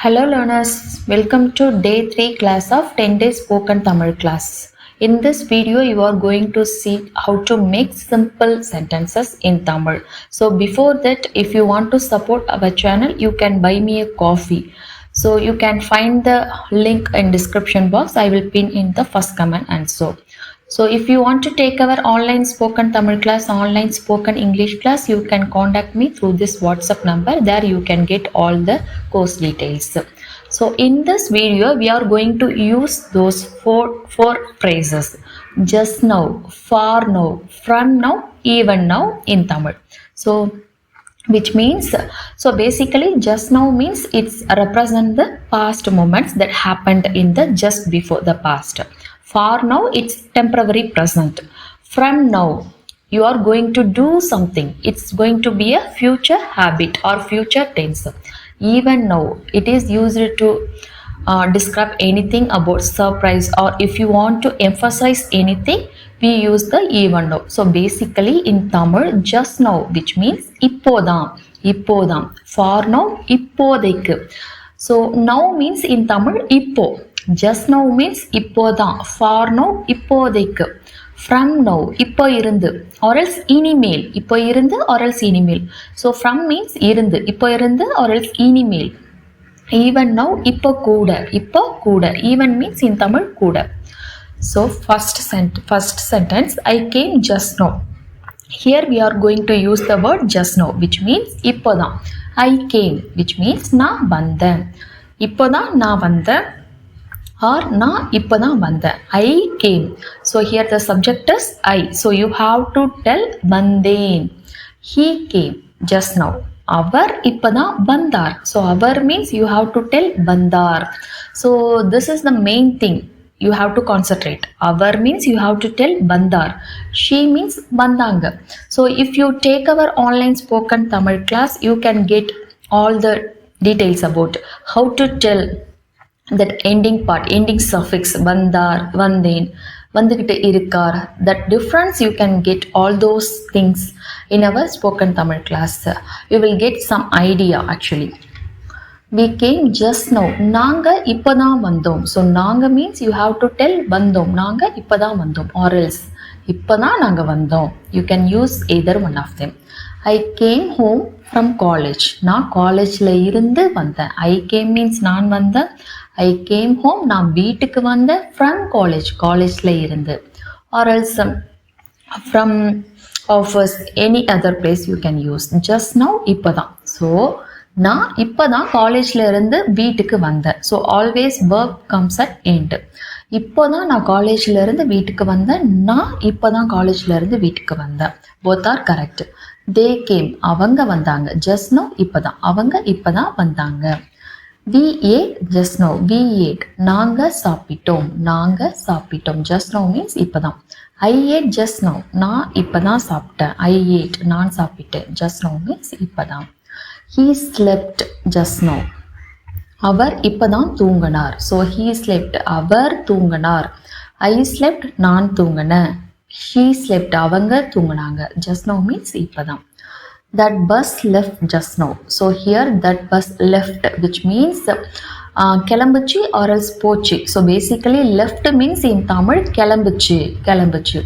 Hello learners, welcome to day 3 class of 10 days spoken Tamil class. In this video you are going to see how to make simple sentences in Tamil. So before that, if you want to support our channel, you can buy me a coffee. So you can find the link in description box. I will pin in the first comment and so if you want to take our online spoken Tamil class, online spoken English class, you can contact me through this WhatsApp number. There you can get all the course details. So in this video, we are going to use those four phrases: just now, far now, from now, even now in Tamil. So which means, so basically just now means it's represent the past moments that happened in the just before the past. For now it's temporary present. From now you are going to do something, it's going to be a future habit or future tense. Even now it is used to describe anything about surprise, or if you want to emphasize anything, we use the even now. So basically in Tamil, just now which means இப்போதான். For now இப்போதைக்கு. So now means in Tamil இப்போ. Just now means இப்போதான். For now இப்போதைக்கு. From now இப்போ இருந்து, or else இனிமேல். இப்போ இருந்து or else இனிமேல். So from means இருந்து, இப்போ இருந்து or else இனிமேல். Even now இப்போ கூட. Even means in Tamil கூட. So first sentence, I came just now. Here we are going to use the word just now, which means இப்போதான். I came, which means நான் வந்தேன். இப்போதான் நான் வந்தேன், or நான் இப்போதான் வந்தேன். I came. So here the subject is I. So you have to tell வந்தேன். He came just now. அவர் இப்போதான் வந்தார். So our means you have to tell வந்தார். So this is the main thing. You have to concentrate. Our means you have to tell bandar. She means bandanga. So if you take our online spoken Tamil class, you can get all the details about how to tell that ending part, ending suffix bandar, vandeen, vandukitte irukar. That difference you can get all those things in our spoken Tamil class. You will get some idea actually. We came just now. நாங்க இப்பதான் வந்தோம். So நாங்க means you have to tell வந்தோம். நாங்க இப்பதான் வந்தோம், or else இப்பதான் நாங்க வந்தோம். You can use either one of them. I came home from college. நான் காலேஜ்ல இருந்து வந்தேன். I came means நான் வந்தேன். I came home நான் வீட்டுக்கு வந்தேன் from college, காலேஜ்ல இருந்து, or else from office, any other place you can use. Just now இப்பதான். So நான் இப்போதான் காலேஜ்ல இருந்து வீட்டுக்கு வந்தேன். So always work comes at end. இப்போதான் நான் காலேஜ்ல இருந்து வீட்டுக்கு வந்தேன், நான் இப்போதான் காலேஜ்ல இருந்து வீட்டுக்கு வந்தேன். Both are correct. They came, அவங்க வந்தாங்க. ஜஸ்ட் நோ இப்போதான், அவங்க இப்போதான் வந்தாங்க. We ate just now, we ate நாங்கள் சாப்பிட்டோம். ஜஸ்ட் நோ மீன்ஸ் இப்போதான். ஐ ஏட் ஜஸ்ட் நோ, நான் இப்போதான் சாப்பிட்டேன். ஐ ஏட் நான் சாப்பிட்டேன். ஜஸ்ட் நோ மீன்ஸ் இப்போதான். He slept just now. அவர் இப்பதான் தூங்கினார். So he slept, our தூங்கினார். I slept, நான் தூங்கினேன். She slept, அவங்க தூங்கினாங்க. Just now means இப்பதான். That bus left just now. So here that bus left, which means கிளம்புச்சு or else போச்சு. So basically left means in Tamil கிளம்புச்சு.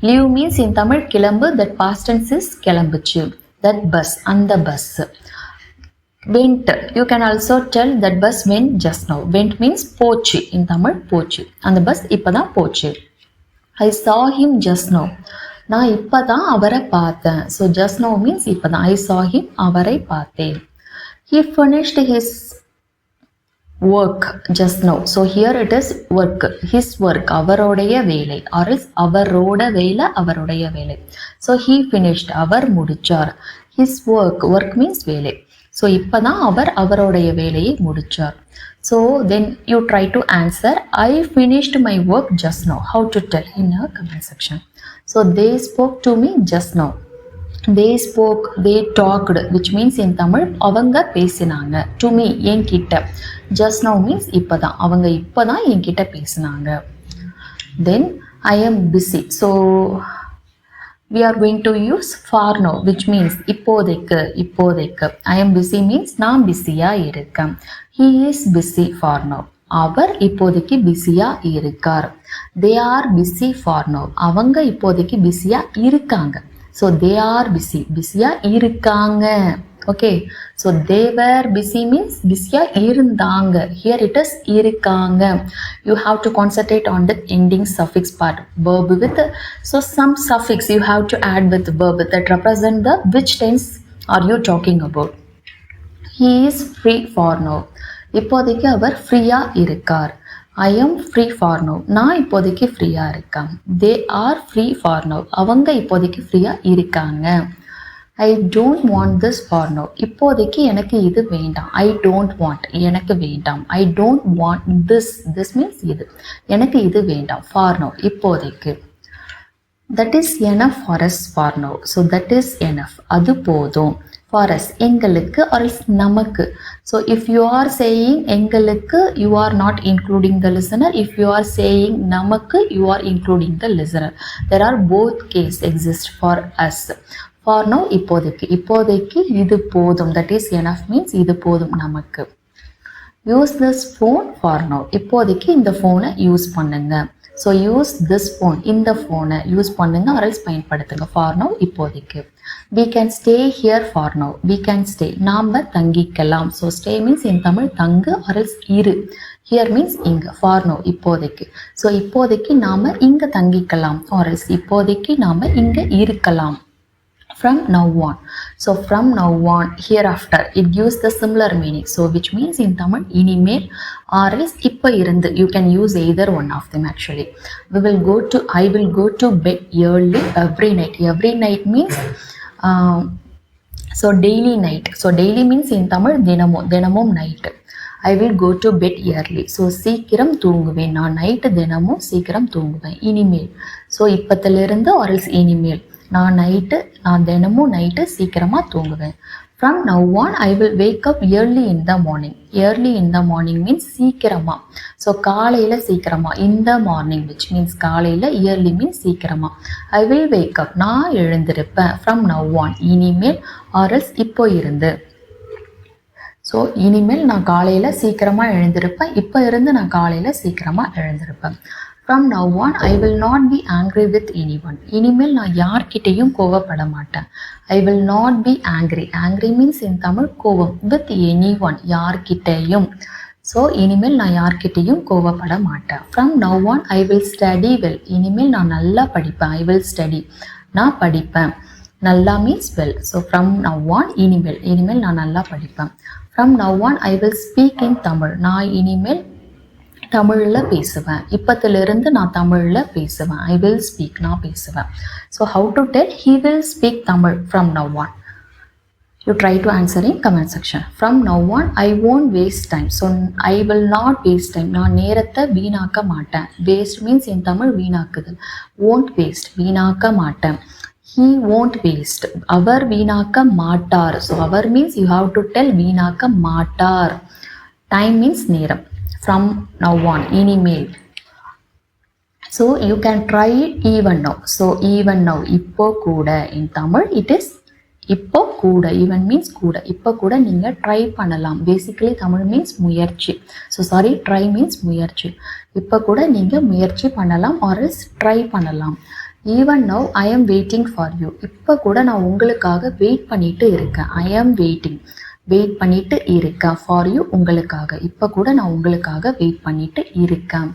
Leave means in Tamil கிளம்பு. That past tense is கிளம்புச்சு. That bus, அந்த bus. Went, you can also tell that bus went just now. Went means போச்சு, in Tamil போச்சு. அந்த bus இப்பதான் போச்சு. I saw him just now. நான் இப்பதான் அவரை பார்த்தேன். So just now means இப்பதான். I saw him, அவரை பார்த்தேன். He finished his work just now. So here it is work, his work, அவருடைய வேலை, or else அவருடைய வேலை. So he finished, அவர் முடிச்சார். His work means வேலை. ஸோ இப்போதான் அவருடைய வேலையை முடிச்சார். So then you try to answer. I finished my work just now. How to tell in a comment section. So they spoke to me just now. They spoke, they talked, which means in Tamil அவங்க பேசினாங்க. To me, என்கிட்ட. Just now means இப்போதான், அவங்க இப்போதான் என்கிட்ட பேசினாங்க. Then I am busy. So we are going to use for now, which means இப்போதைக்கு. I am busy means நான் பிஸியா இருக்கேன். He is busy for now. அவர் இப்போதைக்கு பிஸியா இருக்கார். They are busy for now. அவங்க இப்போதைக்கு பிஸியா இருக்காங்க. So they are busy. பிஸியா இருக்காங்க. Okay. So they were busy means பிஸியா இருந்தாங்க. Here it is இருக்காங்க. You have to concentrate on the ending suffix part. Verb with, so some suffix you have to add with verb that represent the which tense are you talking about. He is free for now. இப்போதைக்கு அவர் ஃப்ரீயா இருக்கார். I am free for now. நான் இப்போதைக்கு ஃப்ரீயா இருக்கேன். They are free for now. அவங்க இப்போதைக்கு ஃப்ரீயா இருக்காங்க. I don't want this for now. இப்போதைக்கு எனக்கு இது வேண்டாம். I don't want. எனக்கு வேண்டாம். I don't want this. This means இது. எனக்கு இது வேண்டாம். For now. இப்போதைக்கு. That is enough for us for now. So that is enough. அது போதும். For us. எங்களுக்கு or else நமக்கு. So if you are saying எங்களுக்கு, you are not including the listener. If you are saying நமக்கு, you are including the listener. There are both cases exist for us. For now இப்போதைக்கு இது போதும். That is enough means இது போதும் நமக்கு. Use this phone for now. இப்போதைக்கு இந்த ஃபோனை யூஸ் பண்ணுங்க. So use this phone. இந்த ஃபோனை யூஸ் பண்ணுங்க or else பயன்படுத்துங்க. For now இப்போதைக்கு. We can stay here for now. We can stay. நாம தங்கிக்கலாம். So stay means in Tamil தங்கு or else இரு. Here means இங்க. For now இப்போதைக்கு. So இப்போதைக்கு நாம இங்க தங்கிக்கலாம் or else இப்போதைக்கு நாம இங்க இருக்கலாம். From now on. So from now on, hereafter, it gives the similar meaning. So which means in Tamil, இனிமேல் or else இப்ப இருந்து. You can use either one of them actually. I will go to bed early every night. Every night means so daily night. So daily means in Tamil, தினமும் night. I will go to bed early. So சீக்கிரம் தூங்குவேன். நான் night தினமும் சீக்கிரம் தூங்குவேன். இனிமேல். So இப்பத்திலிருந்து or else இனிமேல். நான் தினமும் நைட்டு சீக்கிரமாக தூங்குவேன். From now on, I will wake up early in the morning. Early in the morning means சீக்கிரமா. ஸோ காலையில் சீக்கிரமா. In the morning which means காலையில், early means சீக்கிரமா. I will wake up. நான் எழுந்திருப்பேன். From now on. இனிமேல் or else இப்போ இருந்து. So இனிமேல் நான் காலையில் சீக்கிரமாக எழுந்திருப்பேன். இப்போ இருந்து நான் காலையில் சீக்கிரமாக எழுந்திருப்பேன். From now on, I will not be angry with anyone. இனிமேல் நான் யார்கிட்டையும் கோவப்பட மாட்டேன். I will not be angry. Angry means in Tamil கோவம். With anyone. யார்கிட்டையும். ஸோ இனிமேல் நான் யார்கிட்டையும் கோவப்பட மாட்டேன். From now on, I will study well. இனிமேல் நான் நல்லா படிப்பேன். I will study. நான் படிப்பேன். நல்லா means well. So from now on, இனிமேல் நான் நல்லா படிப்பேன். From now on, I will speak in Tamil. நான் இனிமேல் தமிழில் பேசுவேன். இப்பத்திலிருந்து நான் தமிழில் பேசுவேன். I will speak. நான் பேசுவேன். So how to tell? He will speak Tamil from now on. You try to answer in comment section. From now on, I won't waste time. So I will not waste time. நான் நேரத்தை வீணாக்க மாட்டேன். Waste means in Tamil வீணாக்குதல். Won't waste. வீணாக்க மாட்டேன். He won't waste. அவர் வீணாக்க மாட்டார். So our means you have to tell வீணாக்க மாட்டார். Time means நேரம். From now on, இனிமேல். So you can try it even now. So even now, இப்போ கூட. In Tamil it is இப்போ கூட. Even means கூட. இப்போ கூட நீங்கள் ட்ரை பண்ணலாம். Basically தமிழ் means முயற்சி. So sorry, try means முயற்சி. இப்போ கூட நீங்கள் முயற்சி பண்ணலாம் or else ட்ரை பண்ணலாம். Even now I am waiting for you. இப்போ கூட நான் உங்களுக்காக வெயிட் பண்ணிட்டு இருக்கேன். I am waiting. வெயிட் பண்ணிட்டு இருக்கேன். ஃபார் யூ உங்களுக்காக. இப்போ கூட நான் உங்களுக்காக வெயிட் பண்ணிட்டு இருக்கேன்.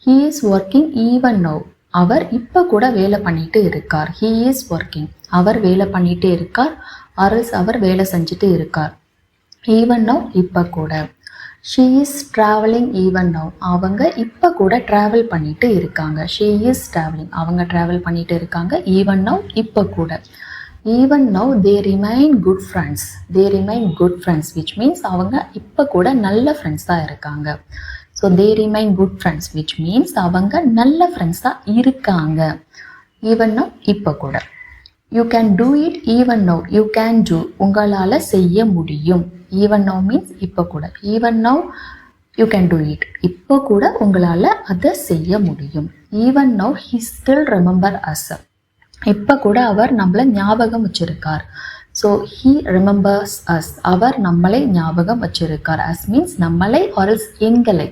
He is working even now. அவர் இப்போ கூட வேலை பண்ணிட்டு இருக்கார். He is working. அவர் வேலை பண்ணிட்டு இருக்கார். or else அவர் வேலை செஞ்சுட்டு இருக்கார். Even now இப்போ கூட. She is traveling even now. அவங்க இப்போ கூட ட்ராவல் பண்ணிட்டு இருக்காங்க. She is traveling. அவங்க ட்ராவல் பண்ணிட்டு இருக்காங்க. Even now இப்போ கூட. Even now they remain good friends. They remain good friends which means அவங்க இப்போ கூட நல்ல ஃப்ரெண்ட்ஸாக இருக்காங்க. So they remain good friends which means அவங்க நல்ல ஃப்ரெண்ட்ஸாக இருக்காங்க. Even now இப்போ கூட. You can do it even now. You can do. உங்களால் செய்ய முடியும். Even now means இப்போ கூட. Even now you can do it. இப்போ கூட உங்களால் அதை செய்ய முடியும். Even now he still remember us. இப்போ கூட அவர் நம்மளை ஞாபகம் வச்சிருக்கார். ஸோ ஹீ ரிமெம்பர்ஸ் அஸ், அவர் நம்மளை ஞாபகம் வச்சிருக்கார். அஸ் மீன்ஸ் நம்மளை ஆர் எங்களை.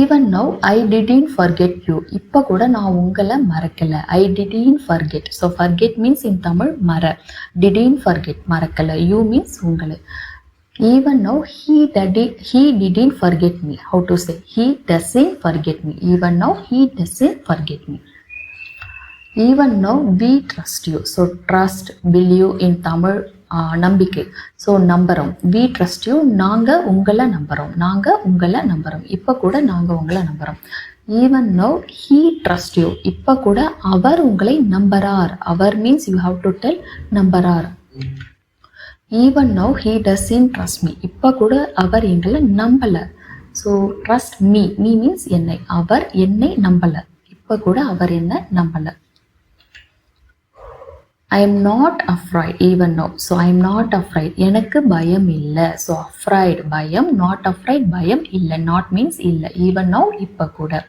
Even now I didn't forget you, இப்போ கூட நான் உங்களை மறக்கலை. I didn't forget. So forget means in Tamil மற, டிடன்ட் ஃபர்கெட் மறக்கலை, யூ மீன்ஸ் உங்களை. Even now he didn't forget me. How to say? He doesn't forget me. Even now he doesn't forget me. Even now we trust you. So trust, believe in Tamil, நம்பிக்கை. So நம்புகிறோம். we trust you, நாங்கள் உங்களை நம்புகிறோம். நாங்கள் உங்களை நம்புகிறோம். இப்போ கூட நாங்கள் உங்களை நம்புகிறோம். even now he trust you, இப்போ கூட அவர் உங்களை நம்புறார். அவர் means you have to tell நம்புறார். even now he doesn't trust me, இப்போ கூட அவர் எங்களை நம்பலை. So trust me, me means என்னை, அவர் என்னை நம்பலை. இப்போ கூட அவர் என்னை நம்பலை. I am not afraid even now. So I am not afraid, எனக்கு பயம் இல்லை. ஸோ அஃப்ரைட் பயம், நாட் அஃப்ரைட் பயம் இல்லை. நாட் மீன்ஸ் இல்லை. ஈவன் நோ இப்போ கூட.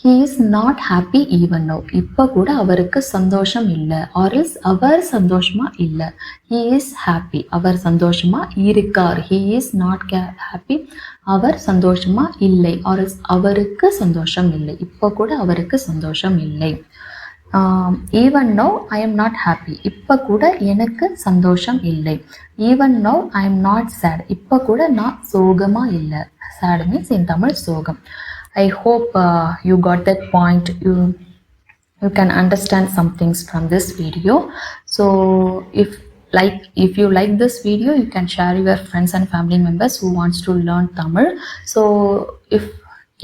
he is not happy even now, இப்போ கூட அவருக்கு சந்தோஷம் இல்லை. or else அவர் சந்தோஷமா இல்லை. he is happy, அவர் சந்தோஷமா இருக்கார். he is not happy, அவர் சந்தோஷமா இல்லை. or else அவருக்கு சந்தோஷம் இல்லை. இப்போ கூட அவருக்கு சந்தோஷம் இல்லை. even now I am not happy, இப்போ கூட எனக்கு சந்தோஷம் இல்லை. even now I am not sad, இப்போ கூட நான் சோகமா இல்லை. sad means in தமிழ் சோகம். I hope you got that point. You can understand some things from this video. So if you like this video, you can share your friends and family members who wants to learn Tamil. So if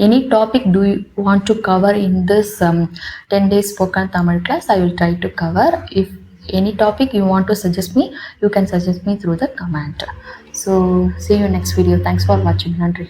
any topic do you want to cover in this 10 days spoken Tamil class, I will try to cover. If any topic you want to suggest me, you can suggest me through the comment. So see you next video. Thanks for watching. Nandri.